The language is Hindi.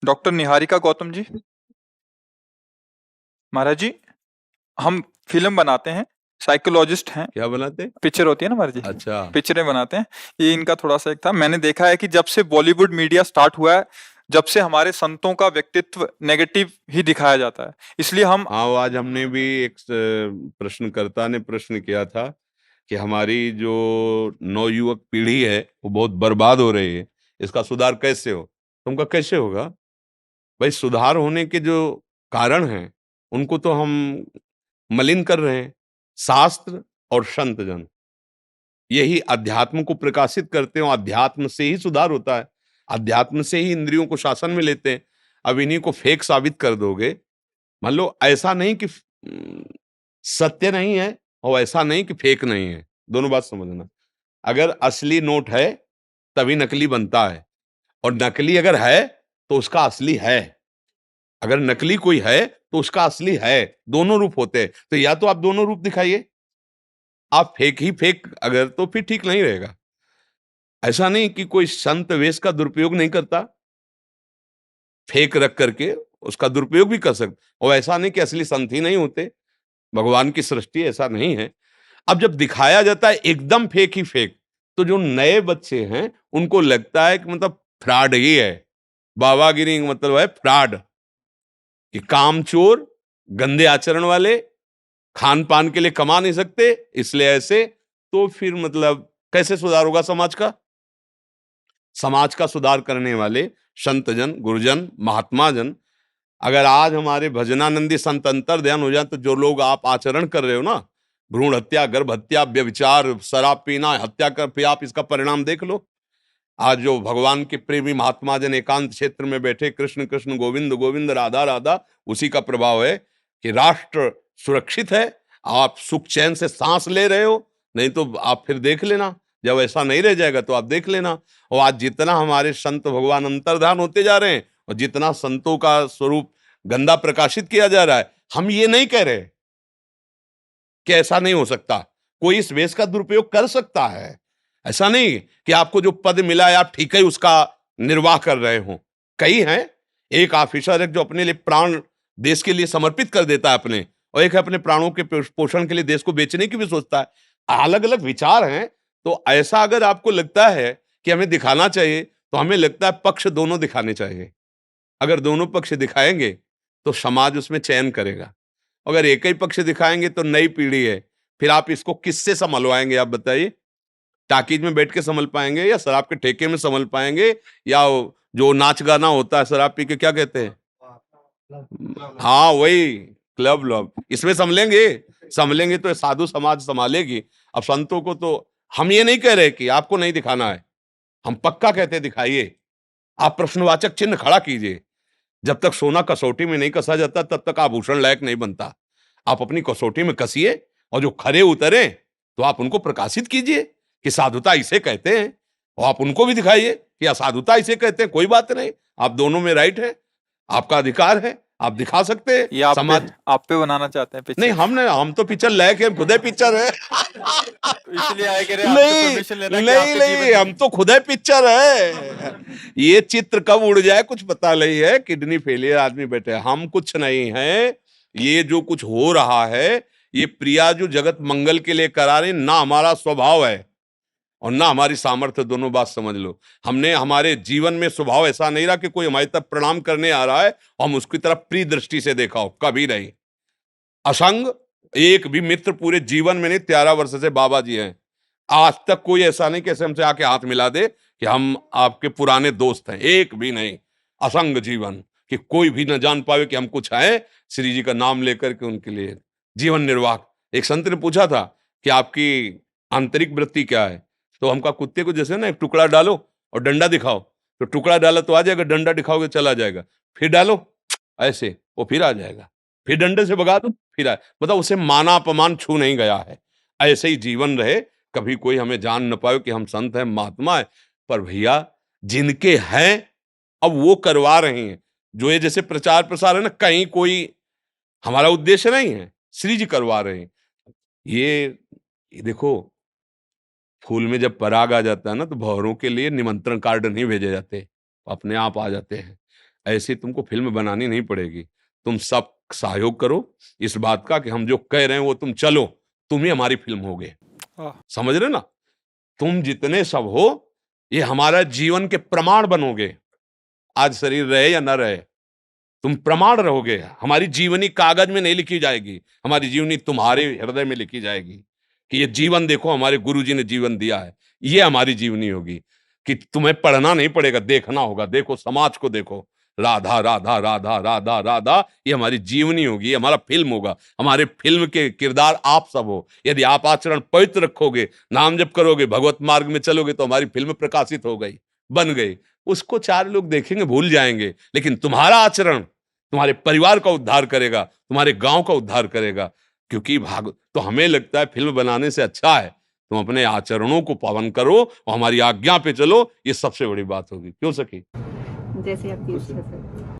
डॉक्टर निहारिका गौतम जी, महाराज जी, हम फिल्म बनाते हैं, साइकोलॉजिस्ट हैं। क्या बनाते? पिक्चर होती है ना महाराज जी, अच्छा। पिक्चरें बनाते हैं। ये इनका थोड़ा सा एक था। मैंने देखा है कि जब से बॉलीवुड मीडिया स्टार्ट हुआ है, जब से हमारे संतों का व्यक्तित्व नेगेटिव ही दिखाया जाता है, इसलिए हम हाँ, वो आज हमने भी एक प्रश्नकर्ता ने प्रश्न किया था कि हमारी जो नवयुवक पीढ़ी है वो बहुत बर्बाद हो रही है, इसका सुधार कैसे हो? तुमका कैसे होगा भाई? सुधार होने के जो कारण हैं उनको तो हम मलिन कर रहे हैं। शास्त्र और संत जन यही अध्यात्म को प्रकाशित करते हो, अध्यात्म से ही सुधार होता है, अध्यात्म से ही इंद्रियों को शासन में लेते हैं। अब इन्हीं को फेक साबित कर दोगे। मान लो ऐसा नहीं कि सत्य नहीं है और ऐसा नहीं कि फेक नहीं है, दोनों बात समझना। अगर असली नोट है तभी नकली बनता है, और नकली अगर है तो उसका असली है। अगर नकली कोई है तो उसका असली है। दोनों रूप होते हैं, तो या तो आप दोनों रूप दिखाइए। आप फेक ही फेक अगर, तो फिर ठीक नहीं रहेगा। ऐसा नहीं कि कोई संत वेश का दुरुपयोग नहीं करता, फेक रख करके उसका दुरुपयोग भी कर सकते। और ऐसा नहीं कि असली संत ही नहीं होते, भगवान की सृष्टि ऐसा नहीं है। अब जब दिखाया जाता है एकदम फेक ही फेक, तो जो नए बच्चे हैं उनको लगता है कि मतलब फ्रॉड ही है। बाबागिरी मतलब है फ्रॉड, कि कामचोर, गंदे आचरण वाले, खान पान के लिए कमा नहीं सकते, इसलिए ऐसे। तो फिर मतलब कैसे सुधार होगा समाज का? समाज का सुधार करने वाले संत जन, गुरुजन, महात्मा जन, अगर आज हमारे भजनानंदी संत अंतर ध्यान हो जाए, तो जो लोग आप आचरण कर रहे हो ना, भ्रूण हत्या, गर्भ हत्या, व्यभिचार, शराब पीना, हत्या कर, फिर आप इसका परिणाम देख लो। आज जो भगवान के प्रेमी महात्मा जन एकांत क्षेत्र में बैठे कृष्ण कृष्ण गोविंद गोविंद राधा राधा, उसी का प्रभाव है कि राष्ट्र सुरक्षित है। आप सुख चैन से सांस ले रहे हो। नहीं तो आप फिर देख लेना, जब ऐसा नहीं रह जाएगा तो आप देख लेना। और आज जितना हमारे संत भगवान अंतर्धान होते जा रहे हैं और जितना संतों का स्वरूप गंदा प्रकाशित किया जा रहा है, हम ये नहीं कह रहे कि ऐसा नहीं हो सकता। कोई इस वेश का दुरुपयोग कर सकता है। ऐसा नहीं कि आपको जो पद मिला है आप ठीक है उसका निर्वाह कर रहे हो। कई हैं, एक ऑफिसर है जो अपने लिए प्राण देश के लिए समर्पित कर देता है अपने, और एक है अपने प्राणों के पोषण के लिए देश को बेचने की भी सोचता है। अलग अलग विचार हैं। तो ऐसा अगर आपको लगता है कि हमें दिखाना चाहिए, तो हमें लगता है पक्ष दोनों दिखाने चाहिए। अगर दोनों पक्ष दिखाएंगे तो समाज उसमें चयन करेगा। अगर एक ही पक्ष दिखाएंगे तो नई पीढ़ी है, फिर आप इसको किससे संभलवाएंगे? आप बताइए। टाकीज में बैठ के संभल पाएंगे, या शराब के ठेके में संभल पाएंगे, या जो नाच गाना होता है शराब पी के, क्या कहते हैं, हाँ वही क्लब लब, इसमें संभलेंगे? संभलेंगे तो साधु समाज संभालेगी। अब संतों को तो हम ये नहीं कह रहे कि आपको नहीं दिखाना है, हम पक्का कहते हैं दिखाइए। आप प्रश्नवाचक चिन्ह खड़ा कीजिए। जब तक सोना कसौटी में नहीं कसा जाता तब तक आभूषण लायक नहीं बनता। आप अपनी कसौटी में कसिए, और जो खरे उतरे तो आप उनको प्रकाशित कीजिए कि साधुता इसे कहते हैं, और आप उनको भी दिखाइए कि असाधुता इसे कहते हैं। कोई बात नहीं, आप दोनों में राइट है, आपका अधिकार है, आप दिखा सकते हैं। ये समाज आप पे बनाना चाहते हैं नहीं, पिक्चर। हम तो पिक्चर लायक है, खुद पिक्चर है। तो इसलिए आए कह रहे हैं आपसे नहीं परमिशन लेना कि नहीं आपके नहीं, हम जीवन। तो खुद पिक्चर है। ये चित्र कब उड़ जाए कुछ पता नहीं है। किडनी फेलियर आदमी बैठे, हम कुछ नहीं है। ये जो कुछ हो रहा है, ये प्रिया जो जगत मंगल के लिए करा रही, ना हमारा स्वभाव है और ना हमारी सामर्थ्य। दोनों बात समझ लो। हमने हमारे जीवन में स्वभाव ऐसा नहीं रहा कि कोई हमारी तरफ प्रणाम करने आ रहा है और हम उसकी तरफ प्रिय दृष्टि से देखा हो, कभी नहीं। असंग एक भी मित्र पूरे जीवन में नहीं, 13 वर्ष से बाबा जी हैं, आज तक कोई ऐसा नहीं कैसे हमसे आके हाथ मिला दे कि हम आपके पुराने दोस्त हैं, एक भी नहीं। असंग जीवन, कि कोई भी न जान पावे कि हम कुछ हैं, श्री जी का नाम लेकर के उनके लिए जीवन निर्वाह। एक संत ने पूछा था कि आपकी आंतरिक वृत्ति क्या है? तो हम कहा कुत्ते को जैसे ना एक टुकड़ा डालो और डंडा दिखाओ, तो टुकड़ा डाला तो आ जाएगा, डंडा दिखाओगे चला जाएगा। फिर डालो ऐसे, वो फिर आ जाएगा। फिर डंडे से भगा दो, फिर आए। मतलब उसे माना अपमान छू नहीं गया है। ऐसे ही जीवन रहे, कभी कोई हमें जान न पाए कि हम संत हैं, महात्मा है। पर भैया जिनके हैं अब वो करवा रहे हैं। जो ये जैसे प्रचार प्रसार है ना, कहीं कोई हमारा उद्देश्य नहीं है, श्री जी करवा रहे हैं। ये देखो, फूल में जब पराग आ जाता है ना, तो भंवरों के लिए निमंत्रण कार्ड नहीं भेजे जाते, अपने आप आ जाते हैं। ऐसे तुमको फिल्म बनानी नहीं पड़ेगी। तुम सब सहयोग करो इस बात का कि हम जो कह रहे हैं वो तुम चलो, तुम ही हमारी फिल्म होगे। आह, समझ रहे ना? तुम जितने सब हो, ये हमारा जीवन के प्रमाण बनोगे। आज शरीर रहे या ना रहे, तुम प्रमाण रहोगे। हमारी जीवनी कागज में नहीं लिखी जाएगी, हमारी जीवनी तुम्हारे हृदय में लिखी जाएगी कि ये जीवन देखो, हमारे गुरुजी ने जीवन दिया है। ये हमारी जीवनी होगी कि तुम्हें पढ़ना नहीं पड़ेगा, देखना होगा। देखो समाज को देखो, राधा राधा राधा राधा राधा, ये हमारी जीवनी होगी, ये हमारा फिल्म होगा। हमारे फिल्म के किरदार आप सब हो। यदि आप आचरण पवित्र रखोगे, नाम जप करोगे, भगवत मार्ग में चलोगे, तो हमारी फिल्म प्रकाशित हो गई, बन गई। उसको चार लोग देखेंगे, भूल जाएंगे, लेकिन तुम्हारा आचरण तुम्हारे परिवार का उद्धार करेगा, तुम्हारे गांव का उद्धार करेगा। क्योंकि भाग तो हमें लगता है फिल्म बनाने से अच्छा है तुम अपने आचरणों को पावन करो और हमारी आज्ञा पे चलो, ये सबसे बड़ी बात होगी। क्यों सखी? जैसे आपकी इच्छा सर।